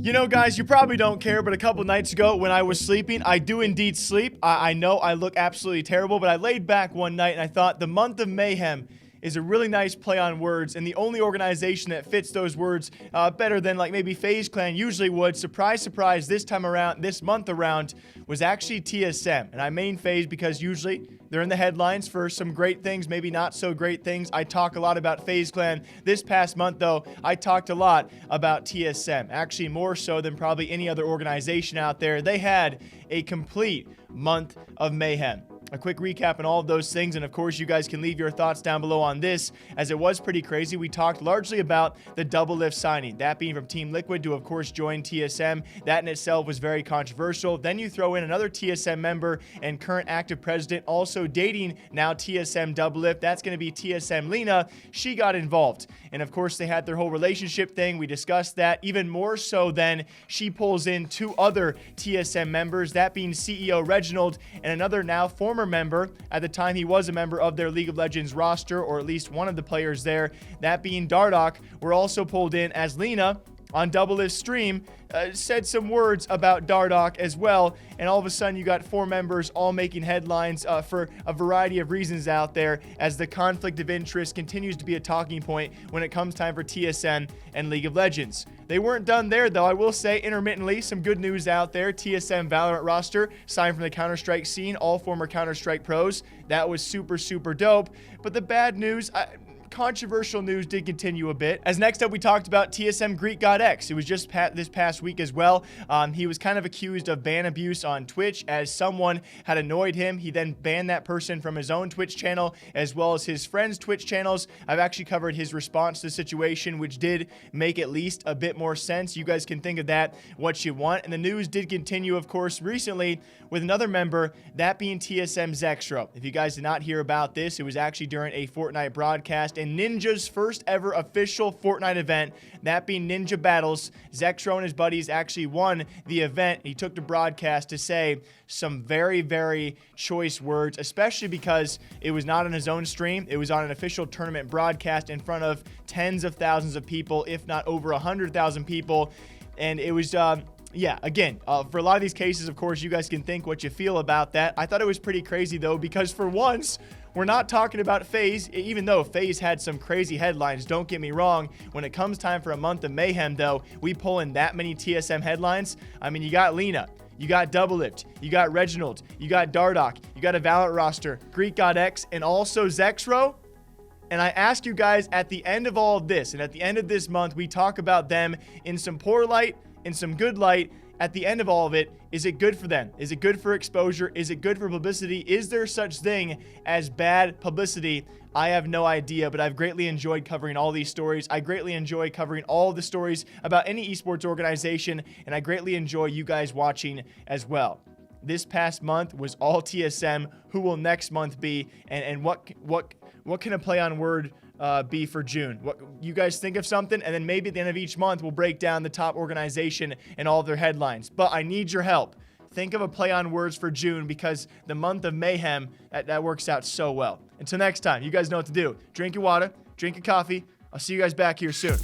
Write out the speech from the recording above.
You know, guys, you probably don't care, but a couple nights ago when I was sleeping, I do indeed sleep. I know I look absolutely terrible, but I laid back one night and I thought the month of mayhem is a really nice play on words, and the only organization that fits those words better than like maybe FaZe Clan usually would, surprise, surprise, this time around, this month around, was actually TSM. And I main FaZe because usually they're in the headlines for some great things, maybe not so great things. I talk a lot about FaZe Clan. This past month, though, I talked a lot about TSM, actually more so than probably any other organization out there. They had a complete month of mayhem. A quick recap on all of those things, and of course you guys can leave your thoughts down below on this, as it was pretty crazy. We talked largely about the Doublelift signing, that being from Team Liquid to of course join TSM. That in itself was very controversial. Then you throw in another TSM member and current active president also dating now TSM Doublelift. That's going to be TSM Leena. She got involved, and of course they had their whole relationship thing. We discussed that. Even more so then, she pulls in two other TSM members, that being CEO Reginald and another now former member. At the time, he was a member of their League of Legends roster, or at least one of the players there, that being Dardoch, were also pulled in as Leena on Doublelift's stream said some words about Dardoch as well, and all of a sudden you got four members all making headlines for a variety of reasons out there, as the conflict of interest continues to be a talking point when it comes time for TSM and League of Legends. They weren't done there, though. I will say, intermittently, some good news out there. TSM Valorant roster signed from the Counter-Strike scene, all former Counter-Strike pros. That was super, super dope. But the bad news, controversial news did continue a bit. As next up, we talked about TSM Greekgod X. It was just this past week as well. He was kind of accused of ban abuse on Twitch, as someone had annoyed him. He then banned that person from his own Twitch channel as well as his friends' Twitch channels. I've actually covered his response to the situation, which did make at least a bit more sense. You guys can think of that what you want. And the news did continue, of course, recently with another member, that being TSM ZexRow. If you guys did not hear about this, it was actually during a Fortnite broadcast and Ninja's first ever official Fortnite event, that being Ninja Battles. ZexRow and his buddies actually won the event. He took to broadcast to say some very, very choice words, especially because it was not on his own stream. It was on an official tournament broadcast in front of tens of thousands of people, if not over 100,000 people. And it was yeah, again, for a lot of these cases, of course, you guys can think what you feel about that. I thought it was pretty crazy, though, because for once, we're not talking about FaZe, even though FaZe had some crazy headlines. Don't get me wrong. When it comes time for a month of mayhem, though, we pull in that many TSM headlines. I mean, you got Leena, you got Doublelift, you got Reginald, you got Dardoch, you got a Valorant roster, Greekgod X, and also ZexRow. And I ask you guys at the end of all of this, and at the end of this month, we talk about them in some poor light, in some good light. At the end of all of it, is it good for them? Is it good for exposure? Is it good for publicity? Is there such thing as bad publicity? I have no idea, but I've greatly enjoyed covering all these stories. I greatly enjoy covering all the stories about any esports organization, and I greatly enjoy you guys watching as well. This past month was all TSM. Who will next month be? And what can a play on word be for June? What you guys think of something, and then maybe at the end of each month we'll break down the top organization and all of their headlines. But I need your help. Think of a play on words for June, because the month of mayhem, that works out so well. Until next time, you guys know what to do. Drink your water, drink your coffee. I'll see you guys back here soon.